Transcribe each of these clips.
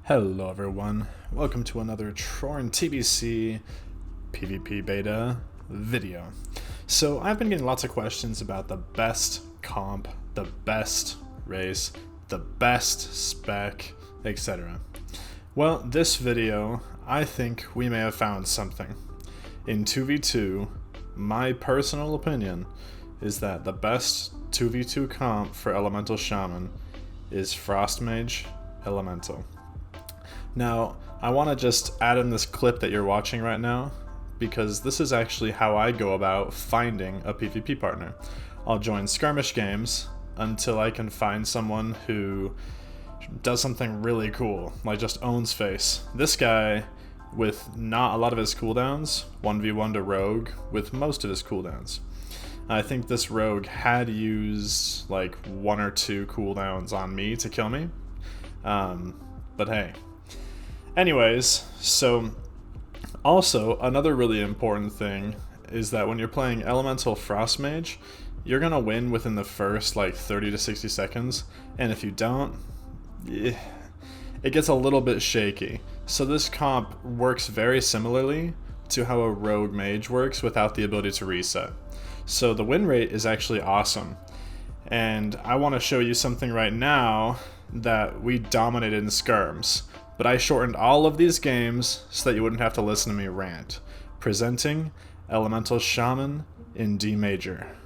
Hello everyone, welcome to another Trorren TBC PvP beta video. So I've been getting lots of questions about the best comp, the best race, the best spec, etc. Well, this video, I think we may have found something. In 2v2, my personal opinion is that the best 2v2 comp for Elemental Shaman is Frost Mage Elemental. Now, I want to just add in this clip that you're watching right now, because this is actually how I go about finding a PvP partner. I'll join skirmish games until I can find someone who does something really cool, like just owns face. This guy, with not a lot of his cooldowns, 1v1 to Rogue with most of his cooldowns. I think this Rogue had used like 1 or 2 cooldowns on me to kill me, but hey. Anyways, so also another really important thing is that when you're playing Elemental Frost Mage, you're gonna win within the first like 30 to 60 seconds, and if you don't, it gets a little bit shaky. So this comp works very similarly to how a Rogue Mage works without the ability to reset. So the win rate is actually awesome, and I want to show you something right now that we dominated in skirms. But I shortened all of these games so that you wouldn't have to listen to me rant. Presenting Elemental Shaman in D major.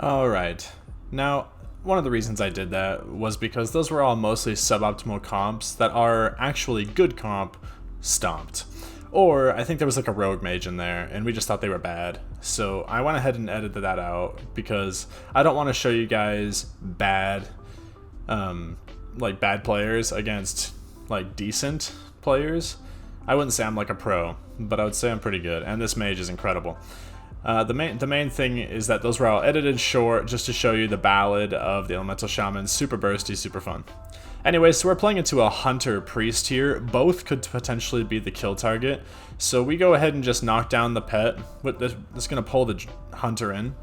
Alright, now one of the reasons I did that was because those were all mostly suboptimal comps that are actually good comp stomped. Or I think there was like a Rogue Mage in there and we just thought they were bad. So I went ahead and edited that out because I don't want to show you guys bad bad players against like decent players. I wouldn't say I'm like a pro, but I would say I'm pretty good, and this mage is incredible. The main thing is that those were all edited short just to show you the ballad of the Elemental Shaman. Super bursty, super fun. Anyway, so we're playing into a Hunter Priest here. Both could potentially be the kill target. So we go ahead and just knock down the pet. This is going to pull the Hunter in.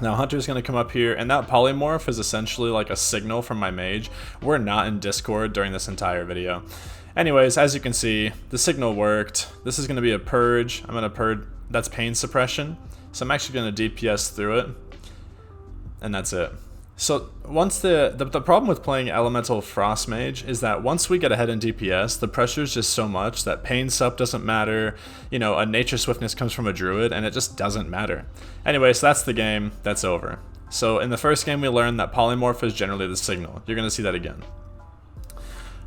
Now Hunter's going to come up here, and that polymorph is essentially like a signal from my mage. We're not in Discord during this entire video. Anyways, as you can see, the signal worked. This is going to be a purge. I'm going to purge. That's pain suppression. So I'm actually going to DPS through it. And that's it. So once the problem with playing Elemental Frost Mage is that once we get ahead in DPS, the pressure is just so much that pain sup doesn't matter. You know, a nature swiftness comes from a druid, and it just doesn't matter. Anyway, so that's the game. That's over. So in the first game, we learned that polymorph is generally the signal. You're going to see that again.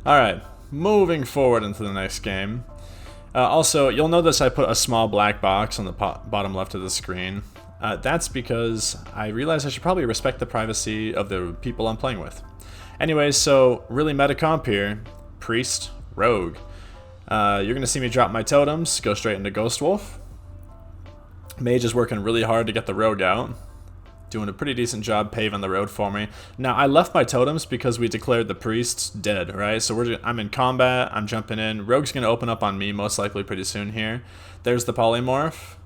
Alright, moving forward into the next game. Also, you'll notice I put a small black box on the bottom left of the screen. That's because I realized I should probably respect the privacy of the people I'm playing with. Anyways, so really meta comp here. Priest, Rogue. You're going to see me drop my totems, go straight into Ghost Wolf. Mage is working really hard to get the Rogue out. Doing a pretty decent job paving the road for me. Now, I left my totems because we declared the priests dead, right? So I'm in combat, I'm jumping in. Rogue's going to open up on me most likely pretty soon here. There's the polymorph.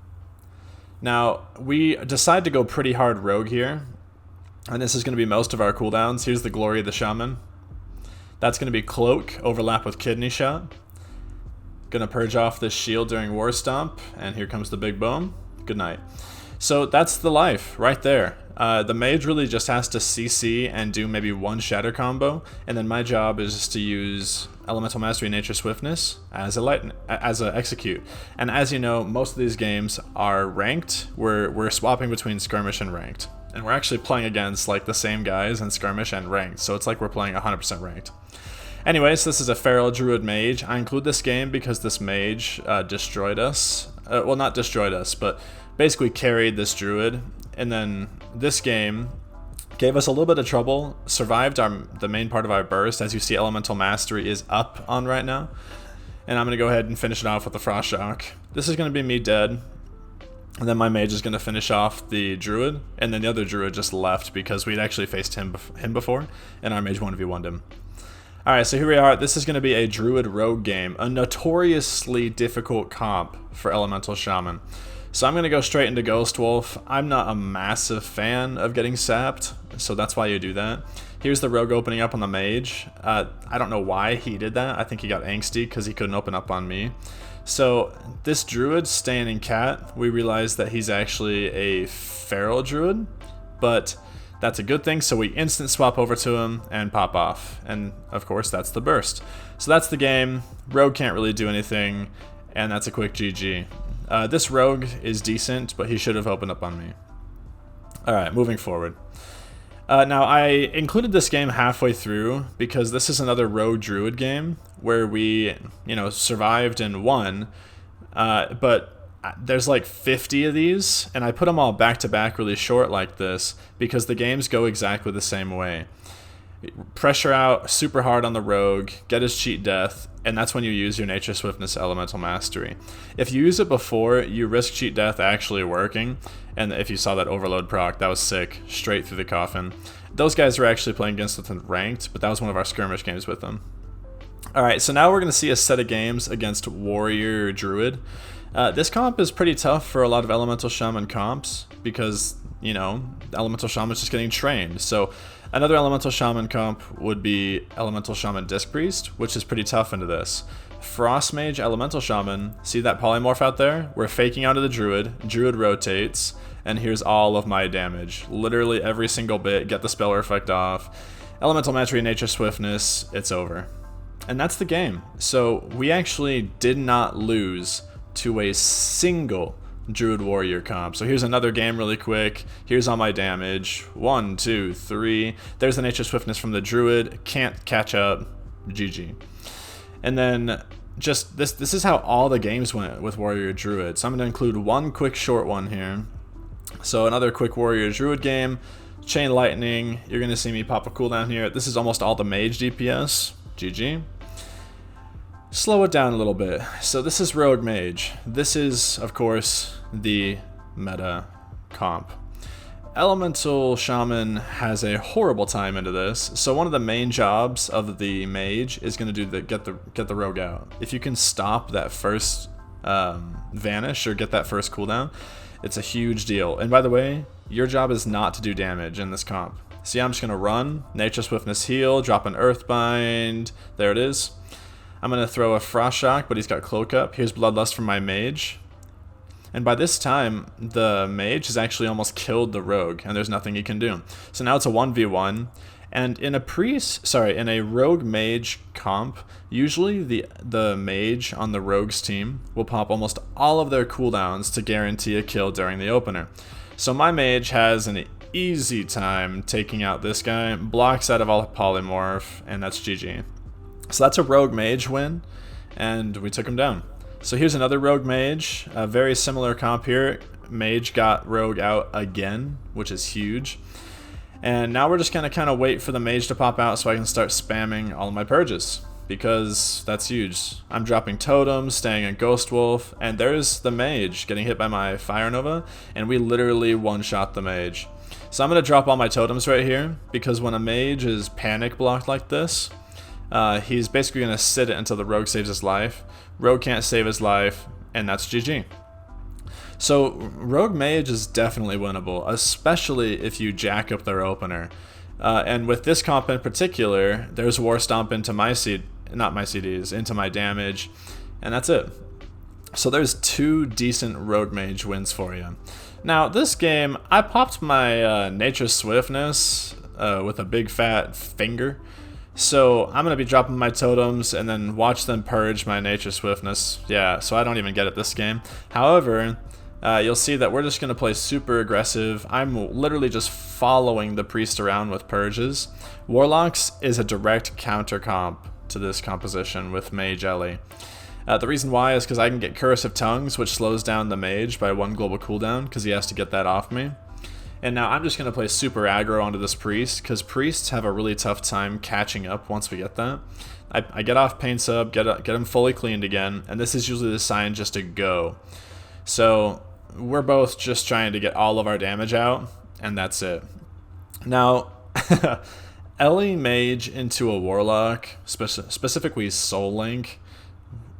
Now, we decide to go pretty hard Rogue here. And this is going to be most of our cooldowns. Here's the Glory of the Shaman. That's going to be Cloak, overlap with Kidney Shot. Gonna purge off this shield during War Stomp. And here comes the big boom. Good night. So that's the life right there. The mage really just has to CC and do maybe one shatter combo, and then my job is just to use Elemental Mastery, Nature Swiftness as a execute. And as you know, most of these games are ranked. We're swapping between skirmish and ranked, and we're actually playing against like the same guys in skirmish and ranked. So it's like we're playing 100% ranked. Anyways, this is a Feral Druid Mage. I include this game because this mage destroyed us. Well, not destroyed us, but basically carried this druid. And then this game gave us a little bit of trouble, survived the main part of our burst. As you see, Elemental Mastery is up on right now. And I'm going to go ahead and finish it off with the Frost Shock. This is going to be me dead. And then my mage is going to finish off the druid. And then the other druid just left because we'd actually faced him before. And our mage 1v1'd him. Alright, so here we are. This is going to be a Druid Rogue game, a notoriously difficult comp for Elemental Shaman. So I'm going to go straight into Ghost Wolf. I'm not a massive fan of getting sapped, so that's why you do that. Here's the Rogue opening up on the Mage. I don't know why he did that. I think he got angsty because he couldn't open up on me. So this Druid staying in Cat, we realized that he's actually a Feral Druid, but that's a good thing, so we instant swap over to him and pop off. And of course, that's the burst. So that's the game. Rogue can't really do anything, and that's a quick GG. This Rogue is decent, but he should have opened up on me. Alright, moving forward. Now, I included this game halfway through because this is another Rogue Druid game where we, survived and won, but there's like 50 of these, and I put them all back to back really short like this because the games go exactly the same way. Pressure out super hard on the Rogue, get his cheat death, and that's when you use your Nature Swiftness Elemental Mastery. If you use it before, you risk cheat death actually working, and if you saw that Overload proc, that was sick, straight through the coffin. Those guys were actually playing against us in ranked, but that was one of our skirmish games with them. Alright, so now we're going to see a set of games against Warrior Druid. This comp is pretty tough for a lot of Elemental Shaman comps because, Elemental Shaman's just getting trained. So another Elemental Shaman comp would be Elemental Shaman Disc Priest, which is pretty tough into this. Frost Mage Elemental Shaman, see that polymorph out there? We're faking onto the Druid, Druid rotates, and here's all of my damage. Literally every single bit, get the spell effect off. Elemental Mastery, Nature Swiftness, it's over. And that's the game. So we actually did not lose to a single Druid Warrior comp. So here's another game really quick. Here's all my damage. 1, 2, 3. There's the Nature Swiftness from the Druid. Can't catch up. GG. And then just this is how all the games went with Warrior Druid. So I'm going to include one quick short one here. So another quick Warrior Druid game. Chain Lightning. You're going to see me pop a cooldown here. This is almost all the Mage DPS. GG. Slow it down a little bit. So this is Rogue Mage. This is, of course, the meta comp. Elemental Shaman has a horrible time into this. So one of the main jobs of the Mage is going to do get the Rogue out. If you can stop that first vanish or get that first cooldown, it's a huge deal. And by the way, your job is not to do damage in this comp. See, I'm just going to run, Nature Swiftness heal, drop an Earthbind. There it is. I'm going to throw a Frost Shock, but he's got Cloak up. Here's Bloodlust from my Mage. And by this time, the Mage has actually almost killed the Rogue, and there's nothing he can do. So now it's a 1v1. And in a Rogue Mage comp, usually the Mage on the Rogue's team will pop almost all of their cooldowns to guarantee a kill during the opener. So my Mage has an easy time taking out this guy, blocks out of all polymorph, and that's GG. So that's a Rogue Mage win, and we took him down. So here's another Rogue Mage, a very similar comp here. Mage got Rogue out again, which is huge. And now we're just gonna kind of wait for the Mage to pop out so I can start spamming all of my purges, because that's huge. I'm dropping totems, staying in Ghost Wolf, and there's the Mage getting hit by my Fire Nova, and we literally one-shot the Mage. So I'm gonna drop all my totems right here, because when a Mage is panic blocked like this, he's basically going to sit it until the Rogue saves his life. Rogue can't save his life, and that's GG. So Rogue Mage is definitely winnable, especially if you jack up their opener. And with this comp in particular, there's War Stomp into into my damage, and that's it. So there's 2 decent Rogue Mage wins for you. Now, this game, I popped my Nature Swiftness with a big fat finger. So I'm going to be dropping my totems and then watch them purge my Nature Swiftness. Yeah, so I don't even get it this game. However, you'll see that we're just going to play super aggressive. I'm literally just following the priest around with purges. Warlocks is a direct counter comp to this composition with Mage Ele. The reason why is because I can get Curse of Tongues, which slows down the mage by 1 global cooldown, because he has to get that off me. And now I'm just going to play super aggro onto this priest, because priests have a really tough time catching up once we get that. I get off pain sub, get him fully cleaned again, and this is usually the sign just to go. So we're both just trying to get all of our damage out, and that's it. Now, Ele Mage into a Warlock, specifically Soul Link,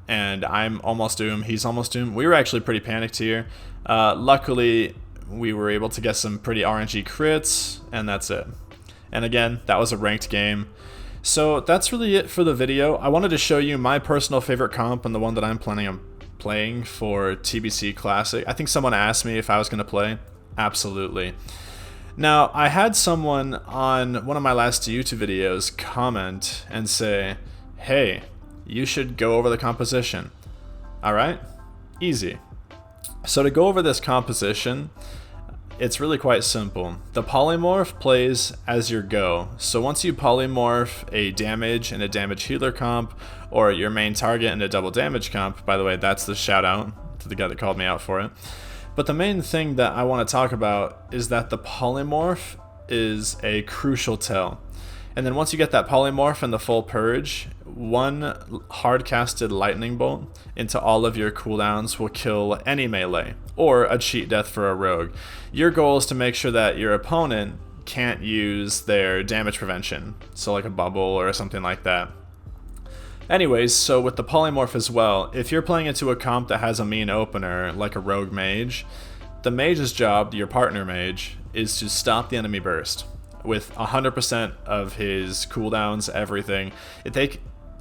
and I'm almost doomed, he's almost doomed. We were actually pretty panicked here. Luckily, we were able to get some pretty RNG crits, and that's it. And again, that was a ranked game. So that's really it for the video. I wanted to show you my personal favorite comp and the one that I'm planning on playing for TBC Classic. I think someone asked me if I was going to play. Absolutely. Now, I had someone on one of my last YouTube videos comment and say, hey, you should go over the composition. Alright? Easy. So to go over this composition, it's really quite simple. The polymorph plays as your go. So once you polymorph a damage and a damage healer comp, or your main target and a double damage comp, by the way, that's the shout out to the guy that called me out for it. But the main thing that I want to talk about is that the polymorph is a crucial tell. And then once you get that polymorph and the full purge, 1 hard-casted lightning bolt into all of your cooldowns will kill any melee, or a cheat death for a rogue. Your goal is to make sure that your opponent can't use their damage prevention, so like a bubble or something like that. Anyways, so with the polymorph as well, if you're playing into a comp that has a mean opener, like a Rogue Mage, the mage's job, your partner mage, is to stop the enemy burst with 100% of his cooldowns, everything.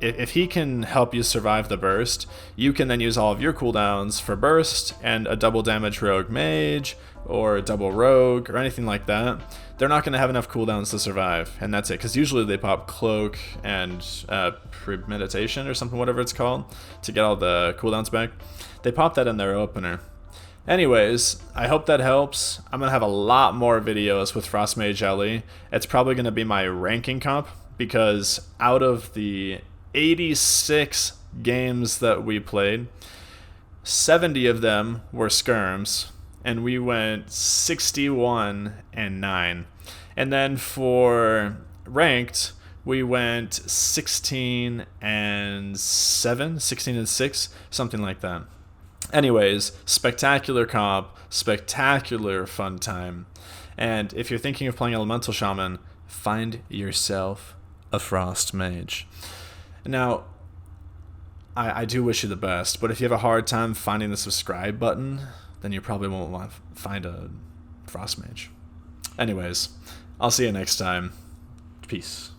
If he can help you survive the burst, you can then use all of your cooldowns for burst, and a double damage Rogue Mage, or a double Rogue, or anything like that, they're not going to have enough cooldowns to survive, and that's it, because usually they pop Cloak and Premeditation, or something, whatever it's called, to get all the cooldowns back. They pop that in their opener. Anyways, I hope that helps. I'm going to have a lot more videos with Frost Mage Ele. It's probably going to be my ranking comp, because out of the 86 games that we played, 70 of them were skirms, and we went 61-9. And then for ranked, we went 16-7, 16-6, something like that. Anyways, spectacular comp, spectacular fun time. And if you're thinking of playing Elemental Shaman, find yourself a Frost Mage. Now, I do wish you the best, but if you have a hard time finding the subscribe button, then you probably won't want to find a Frost Mage. Anyways, I'll see you next time. Peace.